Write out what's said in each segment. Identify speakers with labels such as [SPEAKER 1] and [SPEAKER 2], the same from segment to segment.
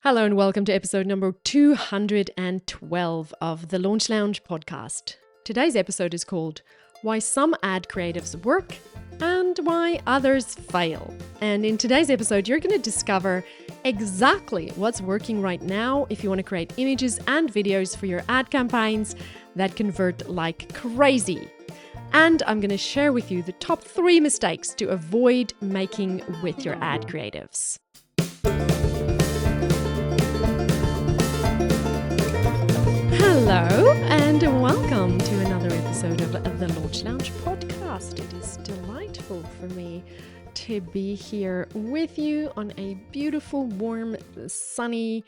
[SPEAKER 1] Hello and welcome to episode number 212 of the Launch Lounge podcast. Today's episode is called Why Some Ad Creatives Work and Why Others Fail. And in today's episode, you're going to discover exactly what's working right now if you want to create images and videos for your ad campaigns that convert like crazy. And I'm going to share with you the top 3 mistakes to avoid making with your ad creatives. Hello and welcome to another episode of the Launch Lounge podcast. It is delightful for me to be here with you on a beautiful, warm, sunny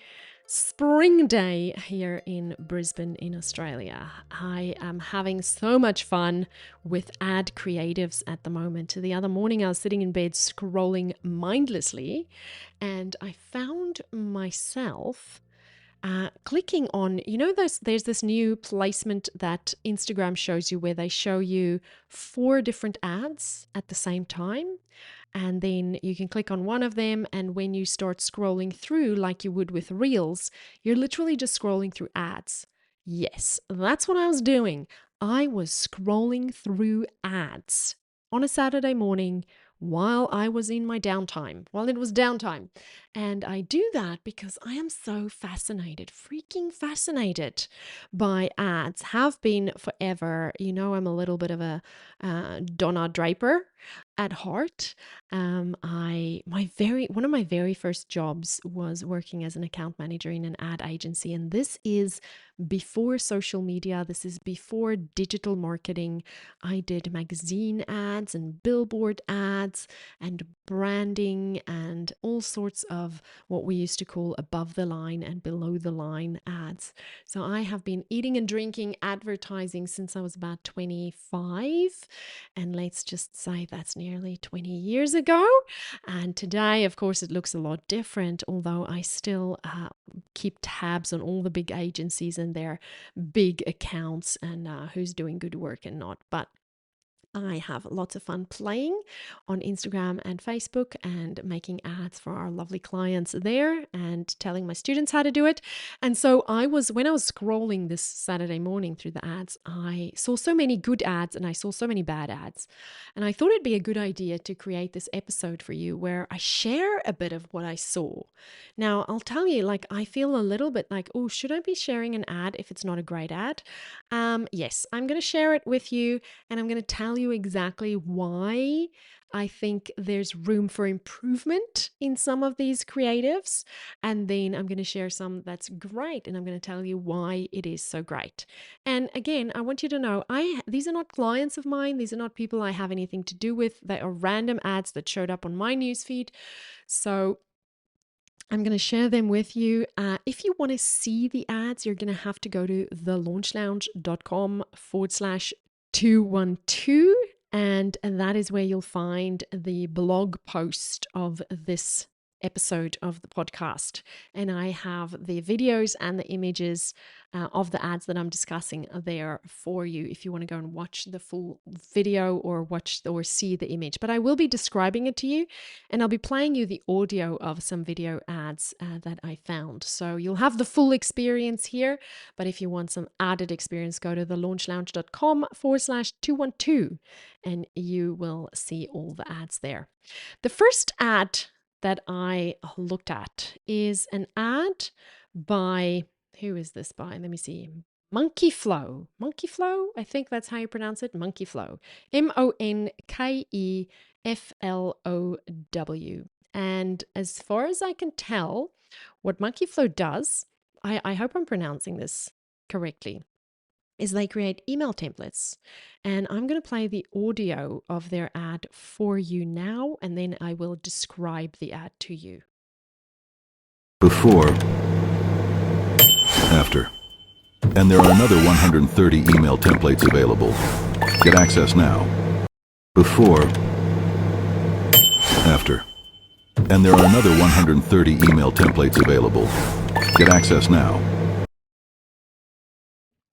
[SPEAKER 1] spring day here in Brisbane in Australia. I am having so much fun with ad creatives at the moment. The other morning I was sitting in bed scrolling mindlessly and I found myself clicking on, there's this new placement that Instagram shows you where they show you 4 different ads at the same time. And then you can click on one of them. And when you start scrolling through like you would with Reels, you're literally just scrolling through ads. Yes, that's what I was doing. I was scrolling through ads on a Saturday morning while I was in my downtime, while it was downtime. And I do that because I am so fascinated, freaking fascinated by ads. Have been forever. You know, I'm a little bit of a Donna Draper at heart. One of my very first jobs was working as an account manager in an ad agency. And this is before social media. This is before digital marketing. I did magazine ads and billboard ads and branding and all sorts of what we used to call above the line and below the line ads. So I have been eating and drinking advertising since I was about 25. And let's just say that's nearly 20 years ago. And today, of course, it looks a lot different, although I still keep tabs on all the big agencies and their big accounts and who's doing good work and not. But I have lots of fun playing on Instagram and Facebook and making ads for our lovely clients there and telling my students how to do it. And so when I was scrolling this Saturday morning through the ads, I saw so many good ads and I saw so many bad ads. And I thought it'd be a good idea to create this episode for you where I share a bit of what I saw. Now, I'll tell you, I feel a little bit like, oh, should I be sharing an ad if it's not a great ad? Yes, I'm going to share it with you and I'm going to tell you exactly why I think there's room for improvement in some of these creatives. And then I'm going to share some that's great and I'm going to tell you why it is so great. And again, I want you to know, these are not clients of mine. These are not people I have anything to do with. They are random ads that showed up on my newsfeed. So I'm going to share them with you. If you want to see the ads, you're going to have to go to thelaunchllounge.com/212. And that is where you'll find the blog post of this episode of the podcast. And I have the videos and the images of the ads that I'm discussing there for you if you want to go and watch the full video or see the image. But I will be describing it to you and I'll be playing you the audio of some video ads that I found. So you'll have the full experience here. But if you want some added experience, go to thelaunchllounge.com/212 and you will see all the ads there. The first ad that I looked at is an ad by, who is this by? Let me see. Monkey Flow. Monkey Flow? I think that's how you pronounce it. Monkey Flow. MONKEFLOW. And as far as I can tell, what Monkey Flow does, I hope I'm pronouncing this correctly, is they create email templates. And I'm going to play the audio of their ad for you now, and then I will describe the ad to you.
[SPEAKER 2] Before, after. And there are another 130 email templates available. Get access now. Before, after. And there are another 130 email templates available. Get access now.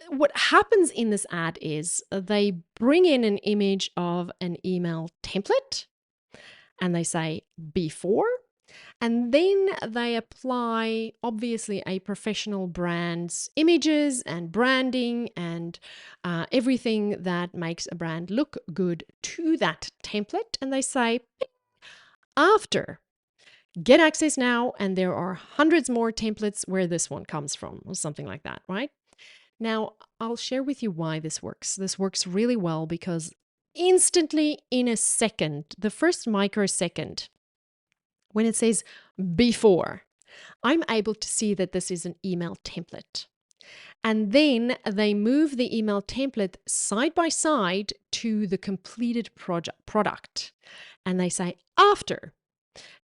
[SPEAKER 1] What happens in this ad is they bring in an image of an email template and they say before And then they apply, obviously, a professional brand's images and branding and everything that makes a brand look good to that template. And they say, after, get access now, and there are hundreds more templates where this one comes from, or something like that, right? Now, I'll share with you why this works. This works really well because instantly, in a second, the first microsecond, when it says before, I'm able to see that this is an email template. And then they move the email template side by side to the completed product. And they say after.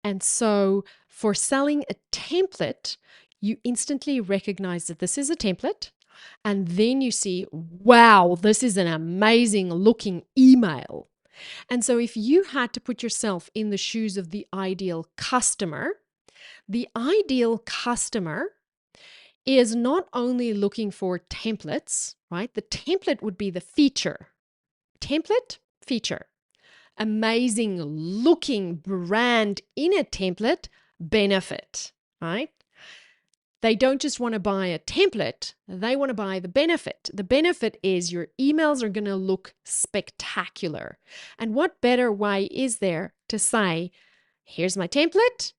[SPEAKER 1] And so for selling a template, you instantly recognize that this is a template. And then you see, wow, this is an amazing looking email. And so if you had to put yourself in the shoes of the ideal customer is not only looking for templates, right? The template would be the feature. Template, feature. Amazing looking brand in a template, benefit, right? They don't just want to buy a template, they want to buy the benefit. The benefit is your emails are going to look spectacular. And what better way is there to say, here's my template,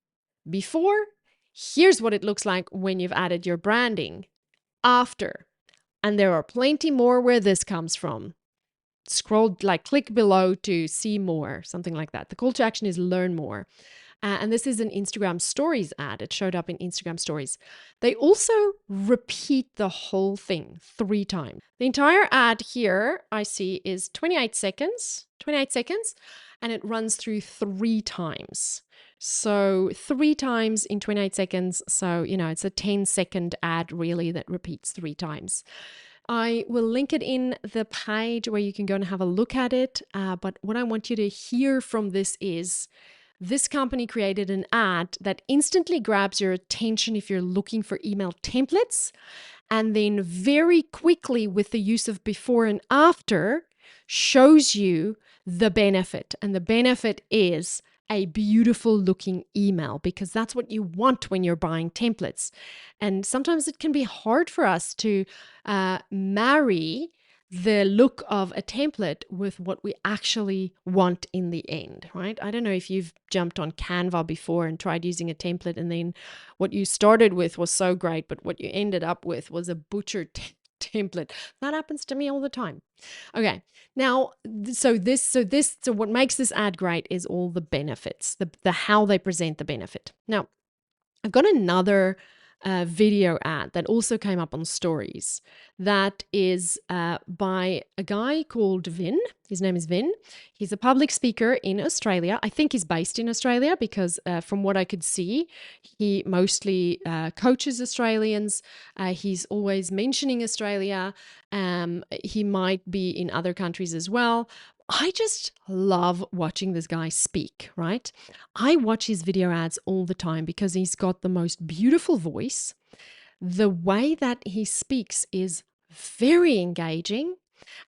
[SPEAKER 1] before, here's what it looks like when you've added your branding, after. And there are plenty more where this comes from. Scroll, click below to see more, something like that. The call to action is learn more. And this is an Instagram Stories ad. It showed up in Instagram Stories. They also repeat the whole thing 3 times. The entire ad here I see is 28 seconds, and it runs through 3 times. So 3 times in 28 seconds. So, it's a 10-second ad really that repeats 3 times. I will link it in the page where you can go and have a look at it. But what I want you to hear from this is this company created an ad that instantly grabs your attention if you're looking for email templates, and then very quickly, with the use of before and after, shows you the benefit. And the benefit is a beautiful looking email, because that's what you want when you're buying templates. And sometimes it can be hard for us to marry the look of a template with what we actually want in the end, right? I don't know if you've jumped on Canva before and tried using a template, and then what you started with was so great, but what you ended up with was a butchered template. That happens to me all the time. Okay, now, so what makes this ad great is all the benefits, the how they present the benefit. Now, I've got another video ad that also came up on Stories that is by a guy called Vin. His name is Vin. He's a public speaker in Australia. I think he's based in Australia because from what I could see, he mostly coaches Australians. He's always mentioning Australia. He might be in other countries as well. I just love watching this guy speak, right? I watch his video ads all the time because he's got the most beautiful voice. The way that he speaks is very engaging,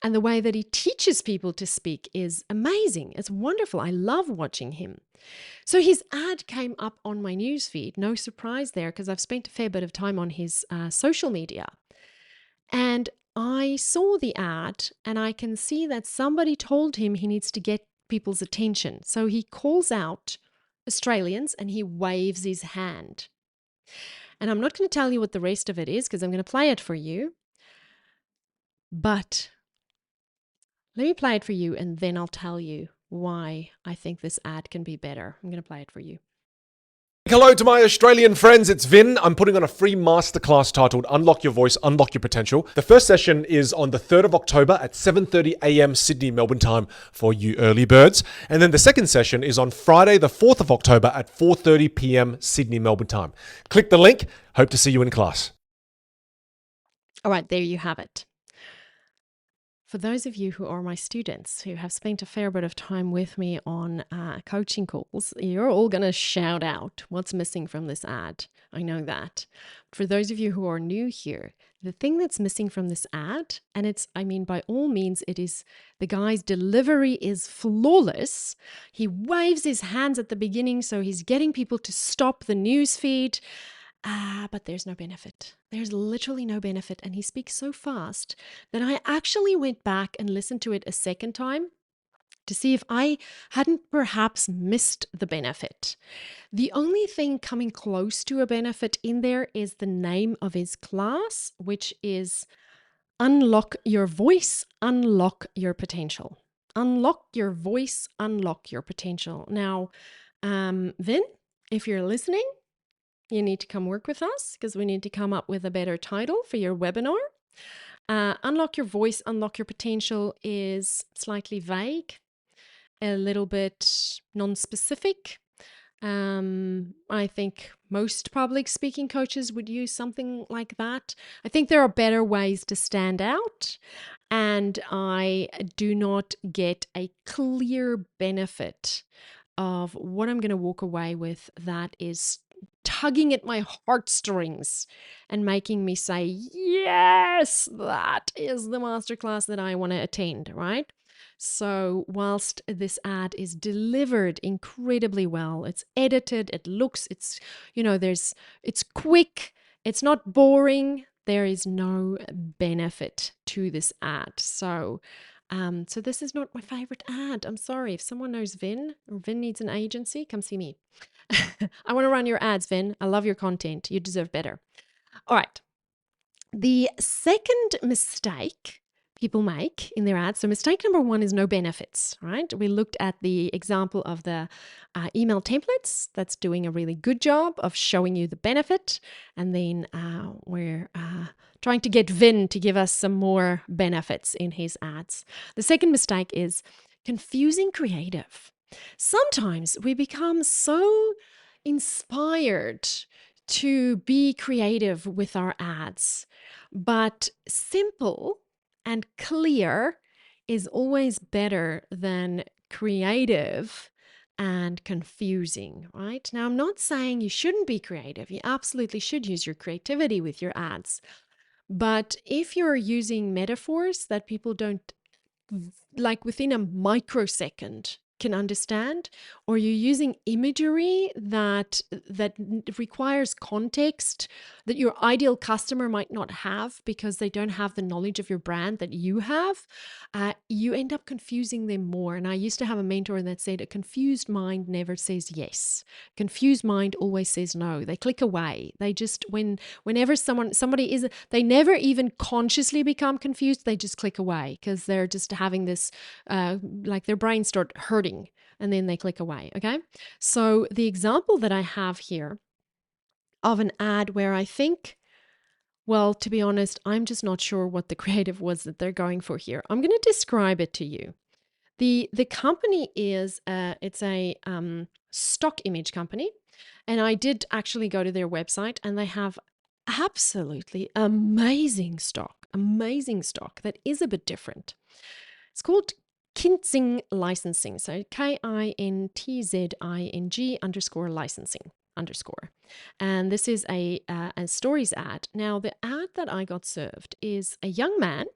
[SPEAKER 1] and the way that he teaches people to speak is amazing. It's wonderful. I love watching him. So his ad came up on my newsfeed. No surprise there, because I've spent a fair bit of time on his social media. And I saw the ad, and I can see that somebody told him he needs to get people's attention. So he calls out Australians and he waves his hand. And I'm not going to tell you what the rest of it is because I'm going to play it for you. But let me play it for you, and then I'll tell you why I think this ad can be better. I'm going to play it for you.
[SPEAKER 3] Hello to my Australian friends, it's Vin. I'm putting on a free masterclass titled Unlock Your Voice, Unlock Your Potential. The first session is on the 3rd of October at 7:30 a.m. Sydney, Melbourne time for you early birds. And then the second session is on Friday, the 4th of October at 4:30 p.m. Sydney, Melbourne time. Click the link. Hope to see you in class.
[SPEAKER 1] All right, there you have it. For those of you who are my students who have spent a fair bit of time with me on coaching calls, you're all going to shout out what's missing from this ad. I know that. For those of you who are new here, the thing that's missing from this ad, and by all means, it is the guy's delivery is flawless. He waves his hands at the beginning, so he's getting people to stop the news feed. But there's no benefit. There's literally no benefit. And he speaks so fast that I actually went back and listened to it a second time to see if I hadn't perhaps missed the benefit. The only thing coming close to a benefit in there is the name of his class, which is Unlock Your Voice, Unlock Your Potential. Unlock your voice, unlock your potential. Now, Vin, if you're listening, you need to come work with us because we need to come up with a better title for your webinar. Unlock Your Voice, Unlock Your Potential is slightly vague, a little bit non-specific. I think most public speaking coaches would use something like that. I think there are better ways to stand out, and I do not get a clear benefit of what I'm going to walk away with that is tugging at my heartstrings and making me say, yes, that is the masterclass that I want to attend, right? So whilst this ad is delivered incredibly well, it's edited, it's quick, it's not boring, there is no benefit to this ad. So this is not my favorite ad. I'm sorry. If someone knows Vin, or Vin needs an agency, come see me. I want to run your ads, Vin. I love your content. You deserve better. All right. The second mistake people make in their ads. So mistake number one is no benefits, right? We looked at the example of the email templates. That's doing a really good job of showing you the benefit. And then we're trying to get Vin to give us some more benefits in his ads. The second mistake is confusing creative. Sometimes we become so inspired to be creative with our ads, but simple and clear is always better than creative and confusing, right? Now, I'm not saying you shouldn't be creative. You absolutely should use your creativity with your ads. But if you're using metaphors that people don't, like within a microsecond, can understand, or you're using imagery that requires context that your ideal customer might not have because they don't have the knowledge of your brand that you have, you end up confusing them more. And I used to have a mentor that said, a confused mind never says yes. Confused mind always says no. They click away. They just, whenever somebody is, they never even consciously become confused. They just click away because they're just having this, like their brains start hurting. And then they click away, okay? So the example that I have here of an ad where I think, well, to be honest, I'm just not sure what the creative was that they're going for here. I'm going to describe it to you. The company is, it's a stock image company. And I did actually go to their website and they have absolutely amazing stock that is a bit different. It's called Kintzing Licensing. So KINTZING_licensing_. And this is a stories ad. Now, the ad that I got served is a young man.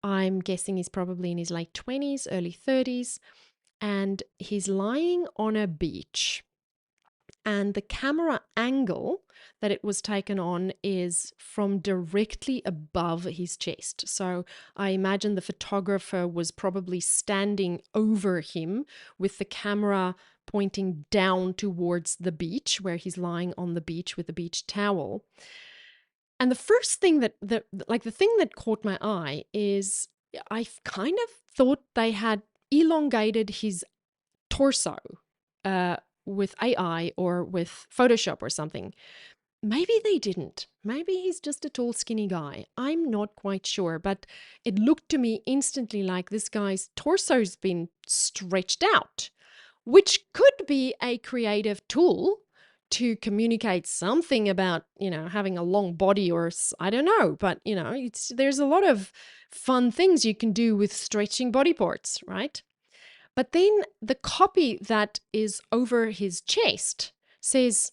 [SPEAKER 1] I'm guessing he's probably in his late 20s, early 30s, and he's lying on a beach. And the camera angle that it was taken on is from directly above his chest. So I imagine the photographer was probably standing over him with the camera pointing down towards the beach where he's lying on the beach with a beach towel. And the first thing the thing that caught my eye is I kind of thought they had elongated his torso with AI or with Photoshop or something. Maybe they didn't. Maybe he's just a tall, skinny guy. I'm not quite sure, but it looked to me instantly like this guy's torso's been stretched out, which could be a creative tool to communicate something about, having a long body or I don't know, but, there's a lot of fun things you can do with stretching body parts, right? But then the copy that is over his chest says,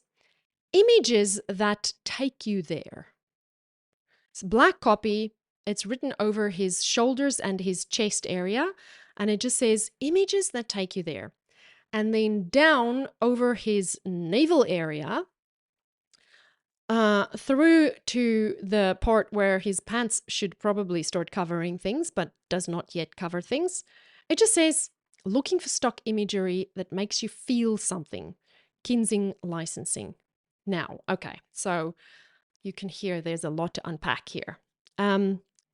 [SPEAKER 1] images that take you there. It's black copy. It's written over his shoulders and his chest area. And it just says, images that take you there. And then down over his navel area, through to the part where his pants should probably start covering things, but does not yet cover things. It just says, looking for stock imagery that makes you feel something. Kintzing Licensing. Now, okay, so you can hear there's a lot to unpack here.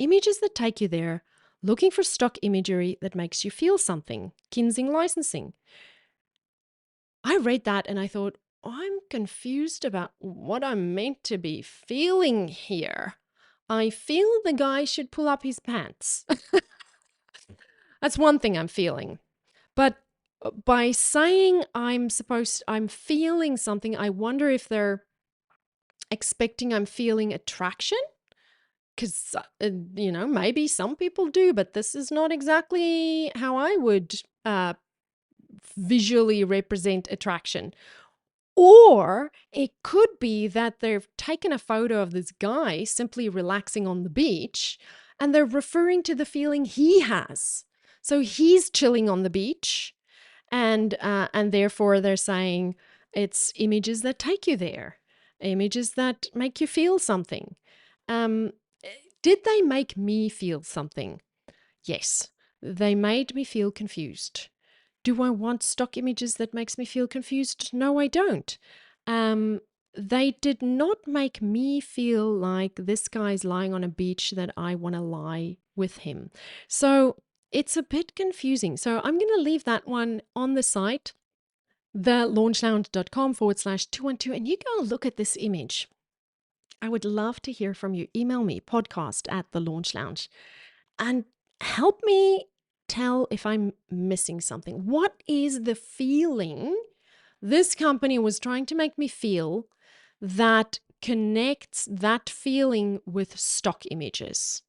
[SPEAKER 1] Images that take you there. Looking for stock imagery that makes you feel something. Kintzing Licensing. I read that and I thought, I'm confused about what I'm meant to be feeling here. I feel the guy should pull up his pants. That's one thing I'm feeling. But by saying I'm feeling something, I wonder if they're expecting I'm feeling attraction. Because, maybe some people do, but this is not exactly how I would visually represent attraction. Or it could be that they've taken a photo of this guy simply relaxing on the beach and they're referring to the feeling he has. So he's chilling on the beach and therefore they're saying it's images that take you there, images that make you feel something. Did they make me feel something? Yes, they made me feel confused. Do I want stock images that makes me feel confused? No, I don't. They did not make me feel like this guy's lying on a beach that I want to lie with him. So it's a bit confusing. So I'm going to leave that one on the site, thelaunchlounge.com/212, and you go look at this image. I would love to hear from you. Email me, podcast@thelaunchlounge, and help me tell if I'm missing something. What is the feeling this company was trying to make me feel that connects that feeling with stock images?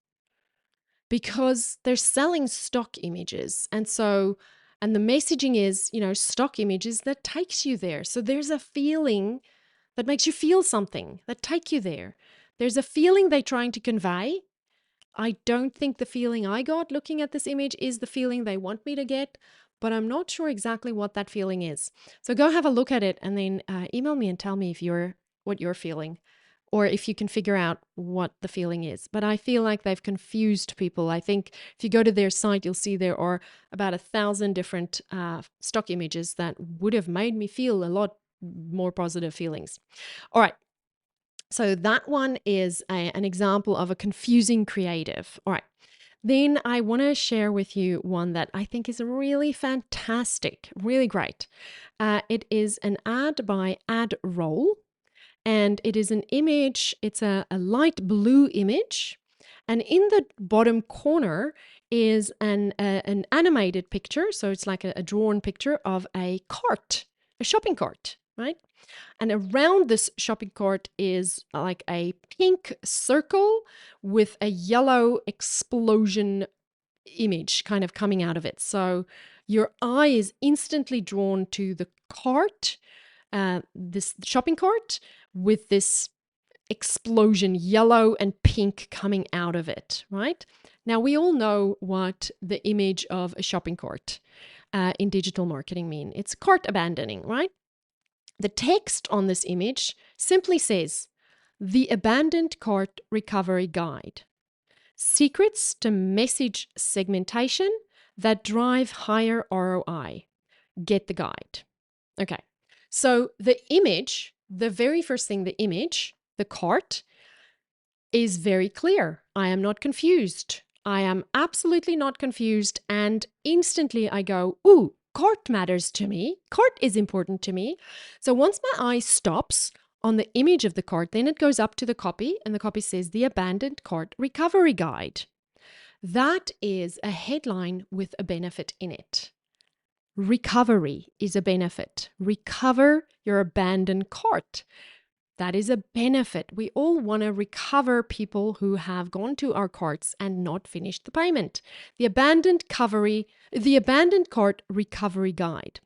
[SPEAKER 1] Because they're selling stock images. And the messaging is, stock images that takes you there. So there's a feeling that makes you feel something, that take you there. There's a feeling they're trying to convey. I don't think the feeling I got looking at this image is the feeling they want me to get, but I'm not sure exactly what that feeling is. So go have a look at it and then email me and tell me what you're feeling, or if you can figure out what the feeling is. But I feel like they've confused people. I think if you go to their site, you'll see there are about 1,000 different stock images that would have made me feel a lot more positive feelings. All right. So that one is an example of a confusing creative. All right. Then I want to share with you one that I think is really fantastic, really great. It is an ad by AdRoll, and it is an image. It's a light blue image, and in the bottom corner is an animated picture. So it's like a drawn picture of a cart, a shopping cart, right? And around this shopping cart is like a pink circle with a yellow explosion image kind of coming out of it. So your eye is instantly drawn to the cart, this shopping cart with this explosion, yellow and pink coming out of it, right? Now, we all know what the image of a shopping cart in digital marketing mean. It's cart abandoning, right? The text on this image simply says, "The Abandoned Cart Recovery Guide. Secrets to Message Segmentation that Drive Higher ROI. Get the guide." Okay, so the image, the very first thing, the image, the cart, is very clear. I am not confused. I am absolutely not confused. And instantly I go, ooh, cart matters to me. Cart is important to me. So once my eye stops on the image of the cart, then it goes up to the copy, and the copy says "The Abandoned Cart Recovery Guide." That is a headline with a benefit in it. Recovery is a benefit. Recover your abandoned cart. That is a benefit. We all want to recover people who have gone to our carts and not finished the payment. The abandoned cart recovery guide.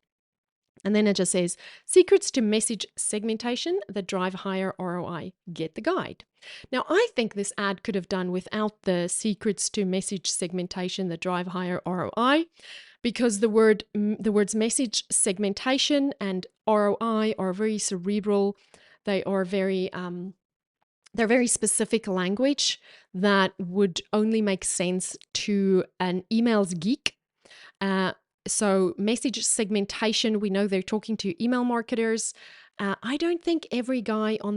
[SPEAKER 1] And then it just says, secrets to message segmentation that drive higher ROI. Get the guide. Now, I think this ad could have done without the secrets to message segmentation that drive higher ROI, because the words message segmentation and ROI are very cerebral. They are they're very specific language that would only make sense to an emails geek. So message segmentation, we know they're talking to email marketers. I don't think every guy or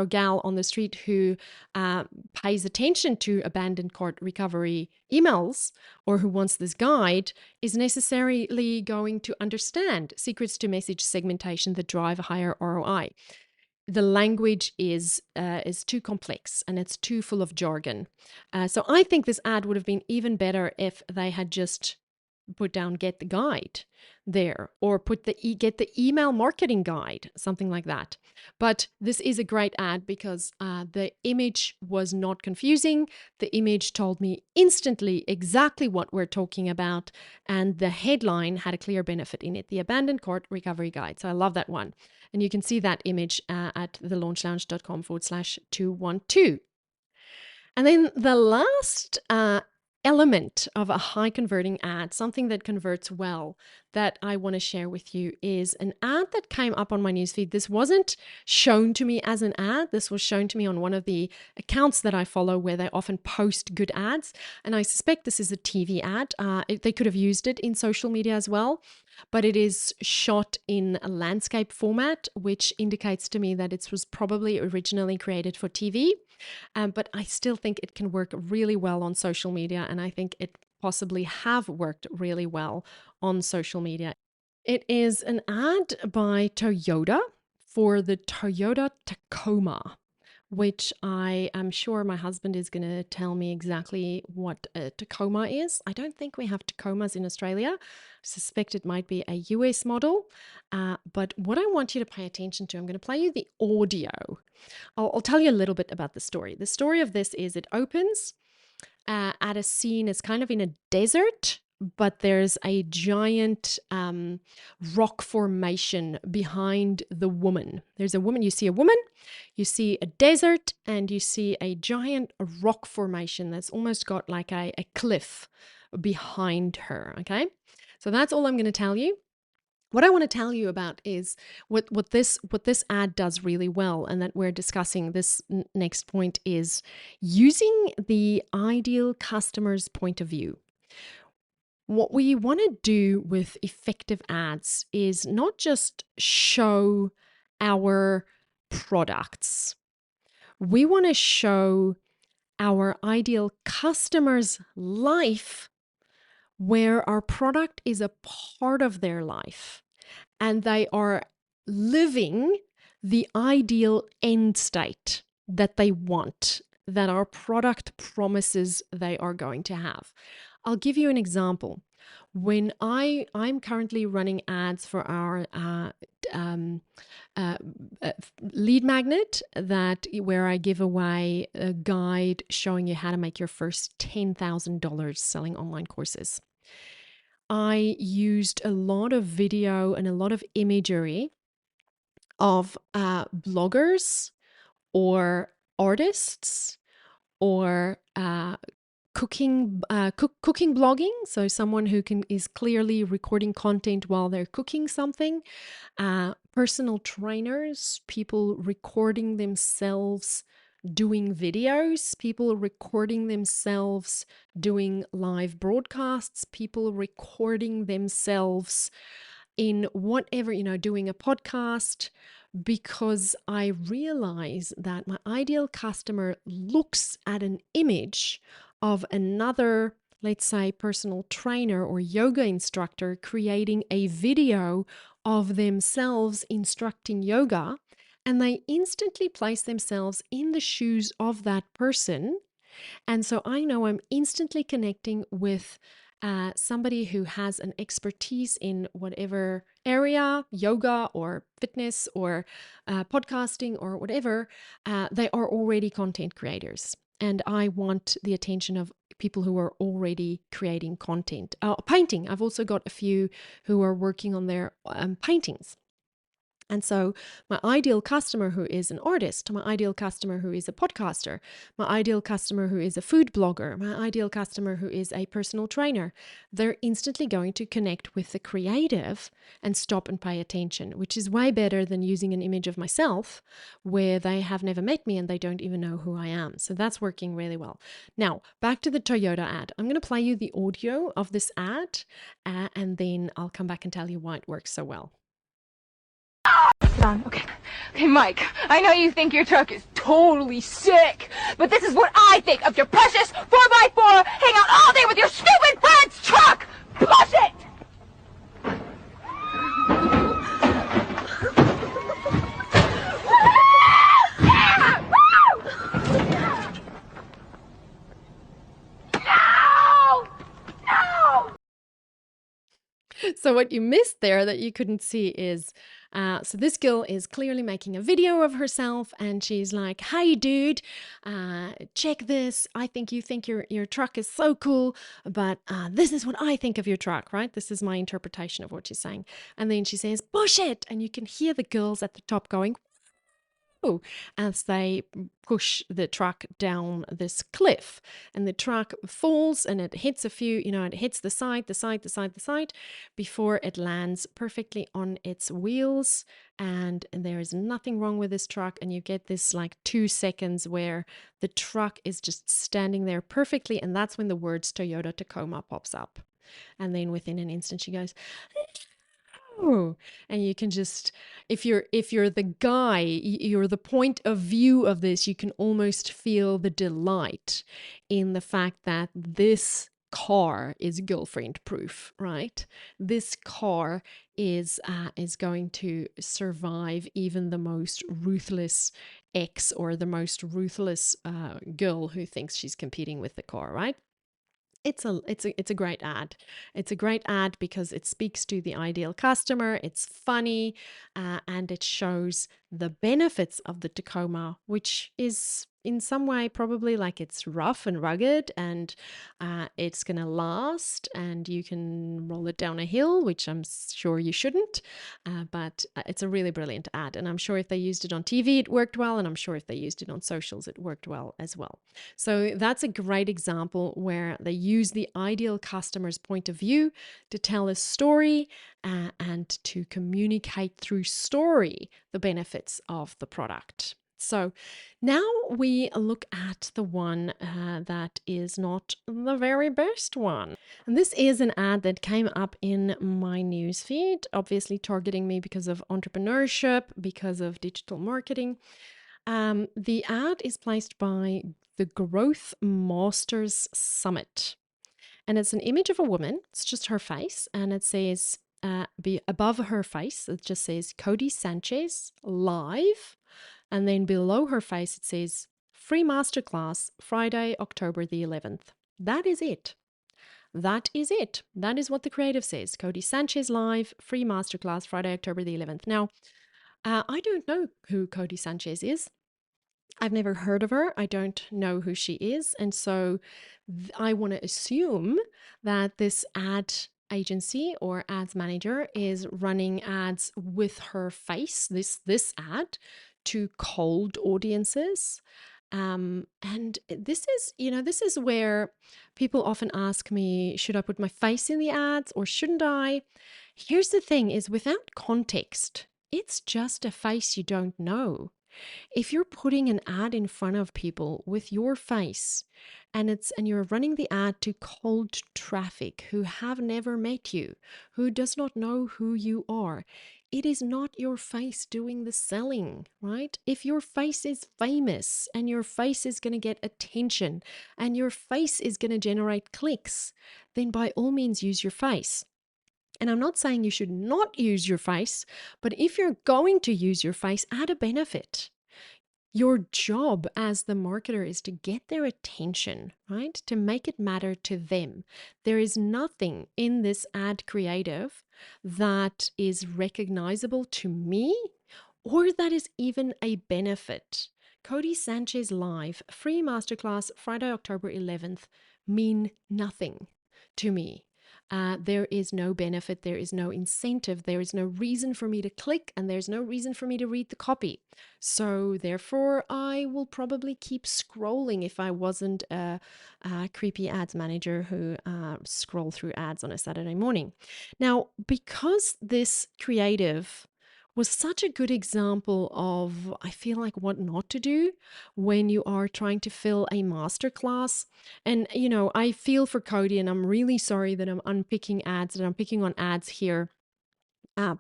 [SPEAKER 1] gal on the street who pays attention to abandoned cart recovery emails or who wants this guide is necessarily going to understand secrets to message segmentation that drive a higher ROI. The language is too complex and it's too full of jargon. So I think this ad would have been even better if they had just put down get the guide there, or put get the email marketing guide, something like that. But this is a great ad because the image was not confusing. The image told me instantly exactly what we're talking about, and the headline had a clear benefit in it, the abandoned cart recovery guide. So I love that one. And you can see that image at thelaunchlounge.com/212. And then the last element of a high converting ad, something that converts well, that I want to share with you is an ad that came up on my newsfeed. This wasn't shown to me as an ad. This was shown to me on one of the accounts that I follow where they often post good ads. And I suspect this is a TV ad. They could have used it in social media as well, but it is shot in a landscape format, which indicates to me that it was probably originally created for TV. But I still think it can work really well on social media, and I think it possibly have worked really well on social media. It is an ad by Toyota for the Toyota Tacoma, which I am sure my husband is going to tell me exactly what a Tacoma is. I don't think we have Tacomas in Australia. I suspect it might be a US model. But what I want you to pay attention to, I'm going to play you the audio. I'll tell you a little bit about the story. The story of this is it opens at a scene. It's kind of in a desert, but there's a giant rock formation behind the woman. There's a woman, you see a desert, and you see a giant rock formation that's almost got like a cliff behind her, okay? So that's all I'm going to tell you. What I want to tell you about is what this ad does really well, and that we're discussing this next point is using the ideal customer's point of view. What we want to do with effective ads is not just show our products. We want to show our ideal customer's life where our product is a part of their life and they are living the ideal end state that they want, that our product promises they are going to have. I'll give you an example. When I'm currently running ads for our lead magnet where I give away a guide showing you how to make your first $10,000 selling online courses. I used a lot of video and a lot of imagery of bloggers or artists or cooking blogging, so someone who is clearly recording content while they're cooking something, personal trainers, people recording themselves doing videos, people recording themselves doing live broadcasts, people recording themselves in whatever, doing a podcast, because I realize that my ideal customer looks at an image of another, let's say, personal trainer or yoga instructor creating a video of themselves instructing yoga, and they instantly place themselves in the shoes of that person. And so I know I'm instantly connecting with somebody who has an expertise in whatever area, yoga or fitness or podcasting or whatever, they are already content creators. And I want the attention of people who are already creating content. Painting, I've also got a few who are working on their paintings. And so my ideal customer who is an artist, my ideal customer who is a podcaster, my ideal customer who is a food blogger, my ideal customer who is a personal trainer, they're instantly going to connect with the creative and stop and pay attention, which is way better than using an image of myself where they have never met me and they don't even know who I am. So that's working really well. Now, back to the Toyota ad. I'm going to play you the audio of this ad and then I'll come back and tell you why it works so well.
[SPEAKER 4] Sit on. Okay, Mike, I know you think your truck is totally sick, but this is what I think of your precious 4x4 hang out all day with your stupid friend's truck! Push it!
[SPEAKER 1] So what you missed there that you couldn't see is, so this girl is clearly making a video of herself and she's like, hey dude, check this. I think you think your truck is so cool, but this is what I think of your truck, right? This is my interpretation of what she's saying. And then she says, push it. And you can hear the girls at the top going, as they push the truck down this cliff, and the truck falls and it hits a few, it hits the side before it lands perfectly on its wheels. And there is nothing wrong with this truck. And you get this like 2 seconds where the truck is just standing there perfectly. And that's when the words Toyota Tacoma pops up. And then within an instant, she goes, and you can just, if you're the guy, you're the point of view of this, you can almost feel the delight in the fact that this car is girlfriend proof, right? This car is going to survive even the most ruthless ex or the most ruthless girl who thinks she's competing with the car, right? It's a great ad. It's a great ad because it speaks to the ideal customer. It's funny, and it shows the benefits of the Tacoma, which is in some way probably like it's rough and rugged, and it's gonna last, and you can roll it down a hill, which I'm sure you shouldn't, but it's a really brilliant ad, and I'm sure if they used it on TV it worked well, and I'm sure if they used it on socials it worked well as well. So that's a great example where they use the ideal customer's point of view to tell a story and to communicate through story the benefits of the product. So now we look at the one that is not the very best one. And this is an ad that came up in my newsfeed, obviously targeting me because of entrepreneurship, because of digital marketing. The ad is placed by the Growth Masters Summit. And it's an image of a woman. It's just her face. And it says, above her face, it just says Cody Sanchez live. And then below her face, it says free masterclass Friday, October the 11th. That is it. That is it. That is what the creative says. Cody Sanchez live, free masterclass Friday, October the 11th. Now, I don't know who Cody Sanchez is. I've never heard of her. I don't know who she is. And so I want to assume that this ad agency or ads manager is running ads with her face, this ad, to cold audiences. And this is where people often ask me, should I put my face in the ads or shouldn't I? Here's the thing is, without context, it's just a face you don't know. If you're putting an ad in front of people with your face and you're running the ad to cold traffic who have never met you, who does not know who you are, it is not your face doing the selling, right? If your face is famous and your face is going to get attention and your face is going to generate clicks, then by all means use your face. And I'm not saying you should not use your face, but if you're going to use your face, add a benefit. Your job as the marketer is to get their attention, right? To make it matter to them. There is nothing in this ad creative that is recognizable to me or that is even a benefit. Cody Sanchez Live, free masterclass, Friday, October 11th, mean nothing to me. There is no benefit, there is no incentive, there is no reason for me to click, and there's no reason for me to read the copy. So therefore, I will probably keep scrolling if I wasn't a creepy ads manager who scroll through ads on a Saturday morning. Now, because this creative was such a good example of, I feel like, what not to do when you are trying to fill a masterclass. And, I feel for Cody, and I'm really sorry that I'm unpicking ads, that I'm picking on ads here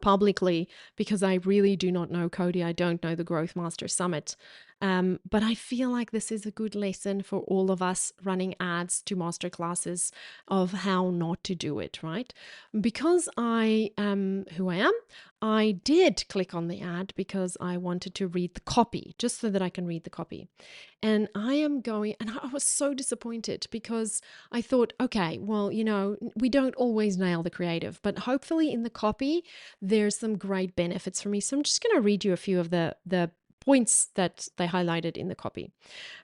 [SPEAKER 1] publicly, because I really do not know Cody. I don't know the Growth Master Summit. But I feel like this is a good lesson for all of us running ads to masterclasses of how not to do it, right? Because I am who I am, I did click on the ad because I wanted to read the copy, just so that I can read the copy. And I was so disappointed because I thought, okay, well, we don't always nail the creative, but hopefully in the copy, there's some great benefits for me. So I'm just going to read you a few of the points that they highlighted in the copy.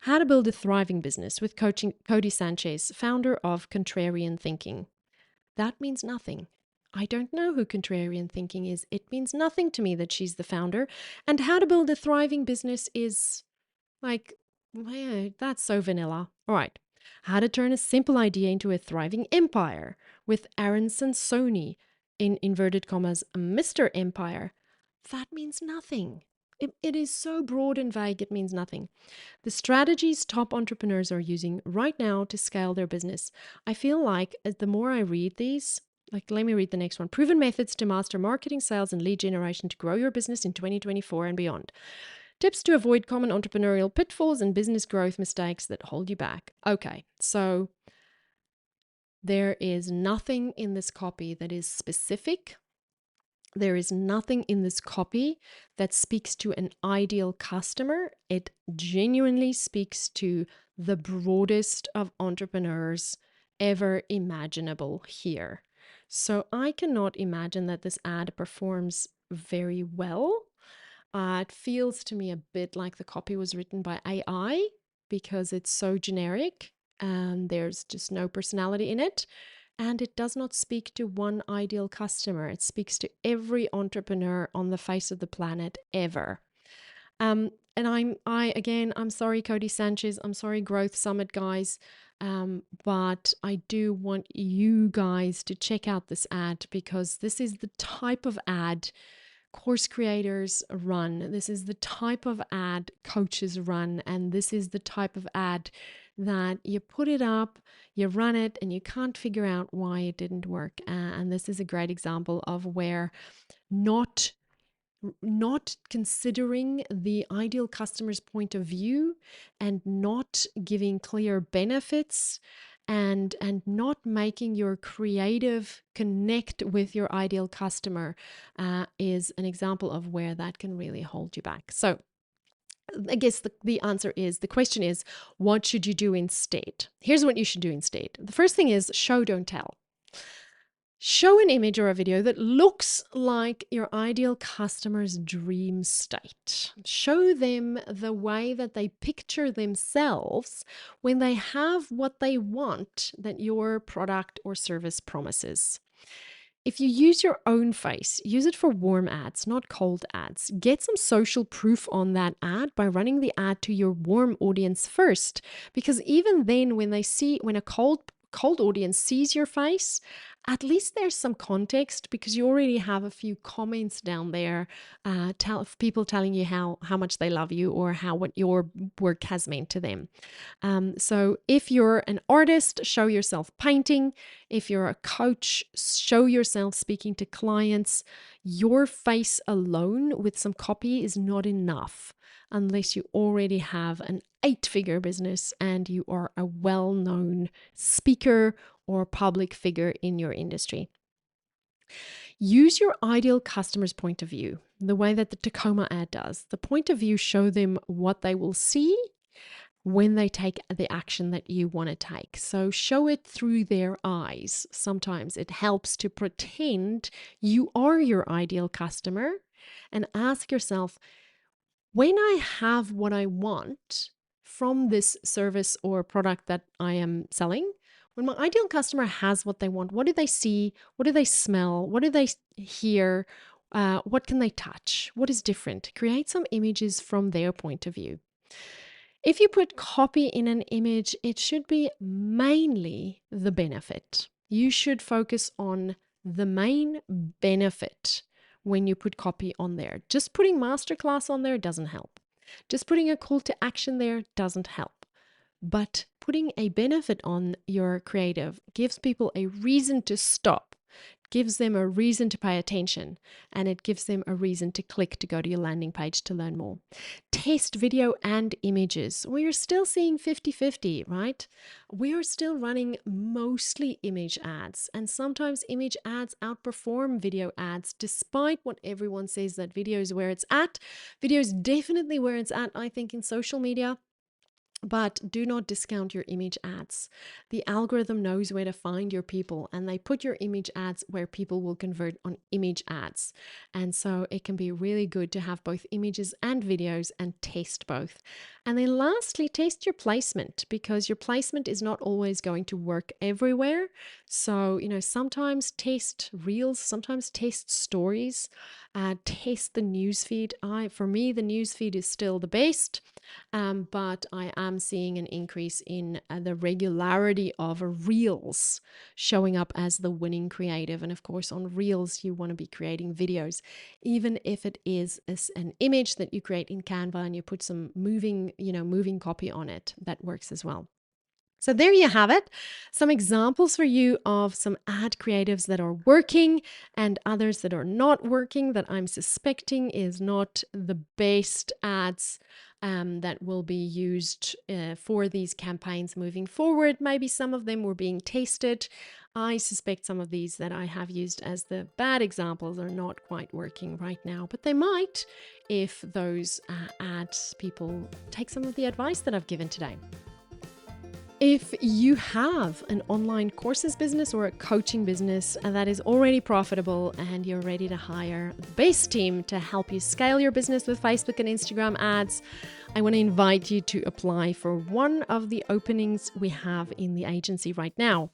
[SPEAKER 1] How to build a thriving business with Cody Sanchez, founder of Contrarian Thinking. That means nothing. I don't know who Contrarian Thinking is. It means nothing to me that she's the founder. And how to build a thriving business is like, that's so vanilla. All right. How to turn a simple idea into a thriving empire with Aaron Sansoni, in inverted commas, Mr. Empire. That means nothing. It is so broad and vague, it means nothing. The strategies top entrepreneurs are using right now to scale their business. I feel like the more I read these, like, let me read the next one. Proven methods to master marketing, sales, and lead generation to grow your business in 2024 and beyond. Tips to avoid common entrepreneurial pitfalls and business growth mistakes that hold you back. Okay, so there is nothing in this copy that is specific. There is nothing in this copy that speaks to an ideal customer. It genuinely speaks to the broadest of entrepreneurs ever imaginable here. So I cannot imagine that this ad performs very well. It feels to me a bit like the copy was written by AI because it's so generic and there's just no personality in it. And it does not speak to one ideal customer. It speaks to every entrepreneur on the face of the planet ever. And I'm sorry, Cody Sanchez. I'm sorry, Growth Summit guys. But I do want you guys to check out this ad because this is the type of ad course creators run. This is the type of ad coaches run. And this is the type of ad that you put it up, you run it, and you can't figure out why it didn't work. And this is a great example of where not considering the ideal customer's point of view and not giving clear benefits and not making your creative connect with your ideal customer is an example of where that can really hold you back. So I guess the answer is, the question is, what should you do instead? Here's what you should do instead. The first thing is show, don't tell. Show an image or a video that looks like your ideal customer's dream state. Show them the way that they picture themselves when they have what they want that your product or service promises. If you use your own face, use it for warm ads, not cold ads. Get some social proof on that ad by running the ad to your warm audience first. Because even then, when a cold audience sees your face, at least there's some context because you already have a few comments down there, people telling you how much they love you or what your work has meant to them. So if you're an artist, show yourself painting. If you're a coach, show yourself speaking to clients. Your face alone with some copy is not enough unless you already have an 8-figure business and you are a well-known speaker or public figure in your industry. Use your ideal customer's point of view, the way that the Tacoma ad does. The point of view show them what they will see when they take the action that you want to take. So show it through their eyes. Sometimes it helps to pretend you are your ideal customer and ask yourself, when I have what I want from this service or product that I am selling, when my ideal customer has what they want, what do they see? What do they smell? What do they hear? What can they touch? What is different? Create some images from their point of view. If you put copy in an image, it should be mainly the benefit. You should focus on the main benefit when you put copy on there. Just putting masterclass on there doesn't help. Just putting a call to action there doesn't help. But putting a benefit on your creative gives people a reason to stop, gives them a reason to pay attention, and it gives them a reason to click to go to your landing page to learn more. Test video and images. We are still seeing 50-50, right? We are still running mostly image ads, and sometimes image ads outperform video ads, despite what everyone says that video is where it's at. Video is definitely where it's at, I think, in social media. But do not discount your image ads. The algorithm knows where to find your people, and they put your image ads where people will convert on image ads. And so it can be really good to have both images and videos and test both. And then lastly, test your placement, because your placement is not always going to work everywhere. So, sometimes test reels, sometimes test stories, test the newsfeed. For me, the newsfeed is still the best. But I am seeing an increase in the regularity of reels showing up as the winning creative. And of course, on reels, you want to be creating videos, even if it is an image that you create in Canva and you put some moving copy on it. That works as well. So there you have it. Some examples for you of some ad creatives that are working and others that are not working, that I'm suspecting is not the best ads that will be used for these campaigns moving forward. Maybe some of them were being tested. I suspect some of these that I have used as the bad examples are not quite working right now, but they might if those ads people take some of the advice that I've given today. If you have an online courses business or a coaching business that is already profitable and you're ready to hire the best team to help you scale your business with Facebook and Instagram ads, I want to invite you to apply for one of the openings we have in the agency right now.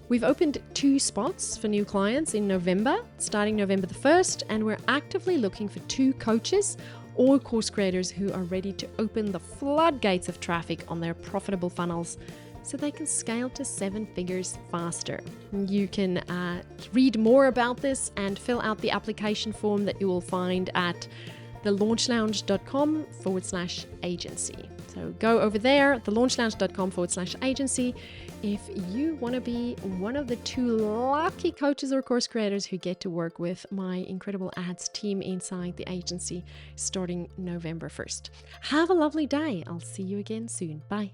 [SPEAKER 1] We've opened 2 spots for new clients in November, starting November the 1st, and we're actively looking for 2 coaches or course creators who are ready to open the floodgates of traffic on their profitable funnels so they can scale to 7 figures faster. You can read more about this and fill out the application form that you will find at thelaunchlounge.com/agency. So go over there, thelaunchlounge.com/agency, if you want to be one of the 2 lucky coaches or course creators who get to work with my incredible ads team inside the agency starting November 1st. Have a lovely day. I'll see you again soon. Bye.